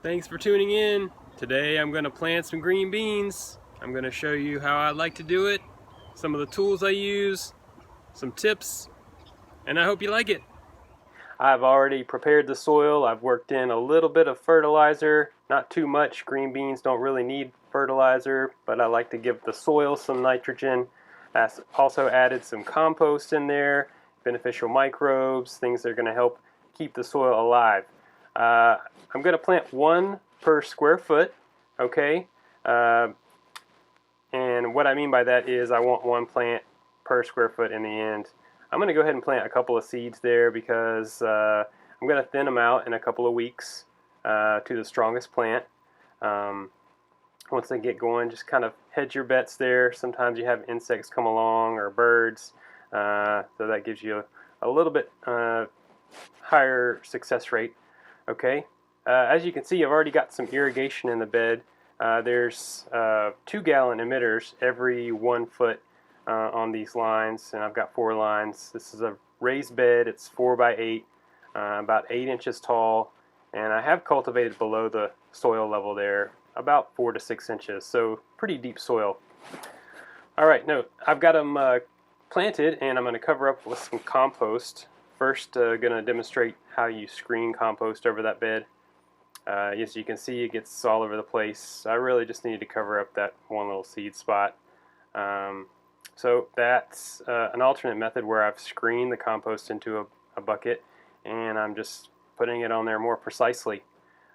Thanks for tuning in. Today I'm going to plant some green beans. I'm going to show you how I like to do it, some of the tools I use, some tips, and I hope you like it. I've already prepared the soil. I've worked in a little bit of fertilizer, not too much. Green beans don't really need fertilizer, but I like to give the soil some nitrogen. I also added some compost in there, beneficial microbes, things that are going to help keep the soil alive. I'm going to plant 1 per square foot, okay? And what I mean by that is I want 1 plant per square foot in the end. I'm going to go ahead and plant a couple of seeds there because I'm going to thin them out in a couple of weeks to the strongest plant. Once they get going, just kind of hedge your bets there. Sometimes you have insects come along or birds, so that gives you a little bit higher success rate. Okay, as you can see, I've already got some irrigation in the bed. There's 2-gallon emitters every 1 foot on these lines, and I've got 4 lines. This is a raised bed. It's 4 by 8, about 8 inches tall, and I have cultivated below the soil level there, about 4 to 6 inches, so pretty deep soil. Alright, no, I've got them planted, and I'm going to cover up with some compost. First, going to demonstrate how you screen compost over that bed. As you can see, it gets all over the place. I really just need to cover up that one little seed spot. So that's an alternate method where I've screened the compost into a bucket, and I'm just putting it on there more precisely.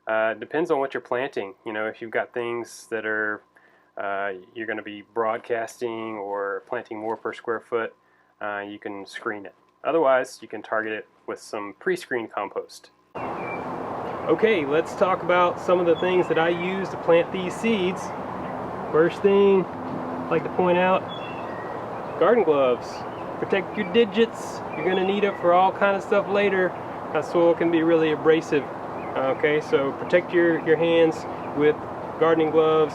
It depends on what you're planting. You know, if you've got things that are you're going to be broadcasting or planting more per square foot, you can screen it. Otherwise, you can target it with some pre-screened compost. Okay, let's talk about some of the things that I use to plant these seeds. First thing I'd like to point out, garden gloves. Protect your digits. You're going to need it for all kind of stuff later. That soil can be really abrasive. Okay, so protect your hands with gardening gloves.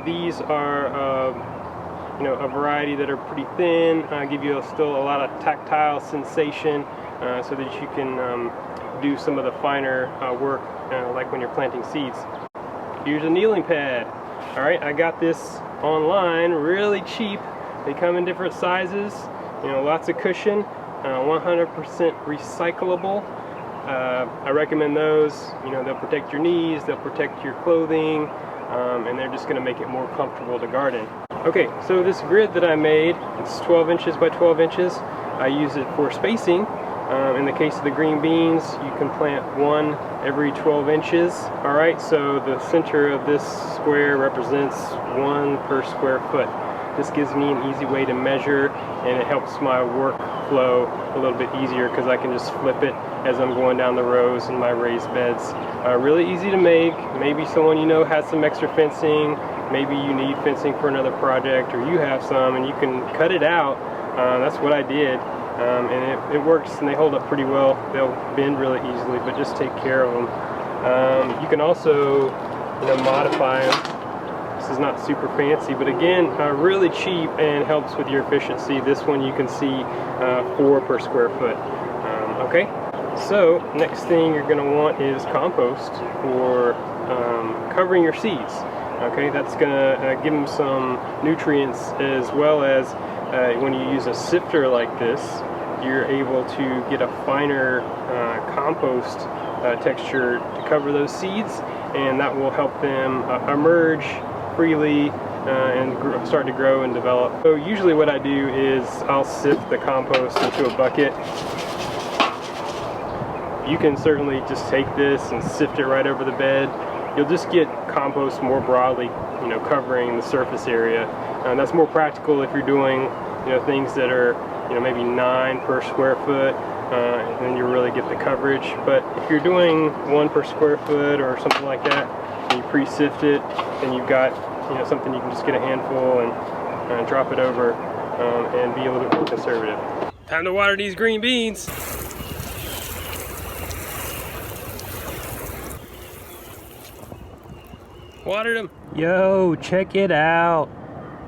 These are a variety that are pretty thin, give you still a lot of tactile sensation so that you can do some of the finer work like when you're planting seeds. Here's a kneeling pad. Alright, I got this online, really cheap. They come in different sizes, lots of cushion, 100% recyclable. I recommend those. They'll protect your knees, they'll protect your clothing, and they're just going to make it more comfortable to garden. Okay, so this grid that I made, it's 12 inches by 12 inches. I use it for spacing. In the case of the green beans, you can plant 1 every 12 inches. Alright, so the center of this square represents 1 per square foot. This gives me an easy way to measure, and it helps my workflow a little bit easier because I can just flip it as I'm going down the rows in my raised beds. Really easy to make. Maybe someone has some extra fencing. Maybe you need fencing for another project, or you have some and you can cut it out. That's what I did, and it works, and they hold up pretty well. They'll bend really easily, but just take care of them. You can also modify them. This is not super fancy, but again, really cheap and helps with your efficiency. This one you can see 4 per square foot. Okay, so next thing you're going to want is compost for covering your seeds. Okay, that's going to give them some nutrients, as well as when you use a sifter like this, you're able to get a finer compost texture to cover those seeds, and that will help them emerge freely and start to grow and develop. So usually what I do is I'll sift the compost into a bucket. You can certainly just take this and sift it right over the bed. You'll just get compost more broadly, covering the surface area. That's more practical if you're doing, things that are, maybe 9 per square foot, and then you really get the coverage. But if you're doing 1 per square foot or something like that, and you pre-sift it, then you've got, something you can just get a handful and drop it over and be a little bit more conservative. Time to water these green beans. Watered them. Yo, check it out.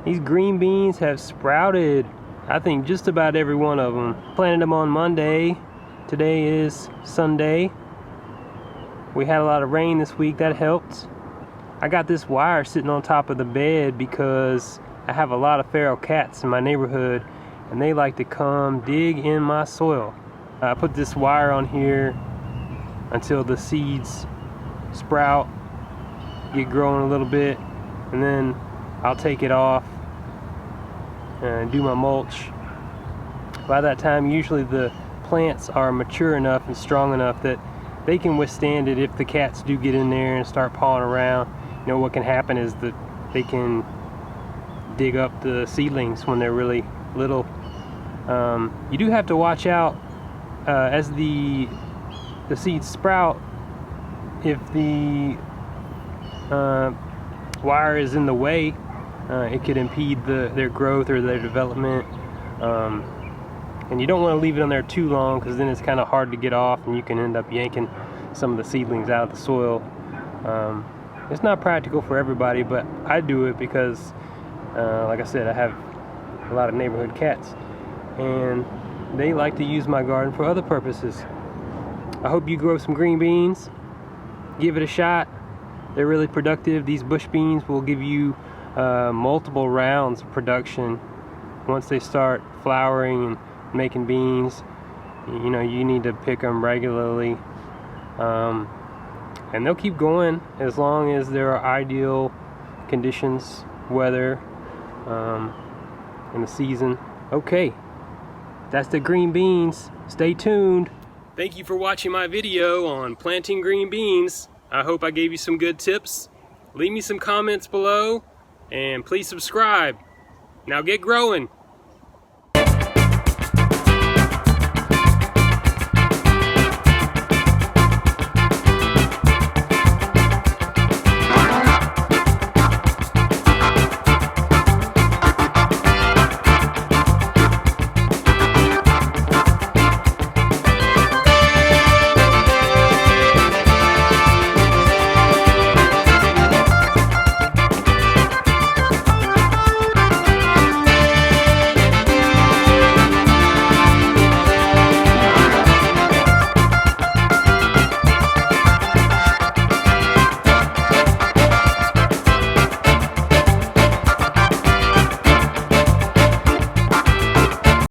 These green beans have sprouted. I think just about every one of them. Planted them on Monday. Today is Sunday. We had a lot of rain this week, that helped. I got this wire sitting on top of the bed because I have a lot of feral cats in my neighborhood and they like to come dig in my soil. I put this wire on here until the seeds sprout, get growing a little bit, and then I'll take it off and do my mulch. By that time, usually the plants are mature enough and strong enough that they can withstand it if the cats do get in there and start pawing around. You know, what can happen is that they can dig up the seedlings when they're really little. You do have to watch out as the seeds sprout. If the wire is in the way, it could impede their growth or their development. And you don't want to leave it on there too long, because then it's kind of hard to get off and you can end up yanking some of the seedlings out of the soil. It's not practical for everybody, but I do it because like I said, I have a lot of neighborhood cats and they like to use my garden for other purposes. I hope you grow some green beans. Give it a shot. They're really productive. These bush beans will give you multiple rounds of production once they start flowering and making beans. You know, you need to pick them regularly, and they'll keep going as long as there are ideal conditions, weather, in the season. Okay, that's the green beans. Stay tuned. Thank you for watching my video on planting green beans. I hope I gave you some good tips. Leave me some comments below and please subscribe. Now get growing.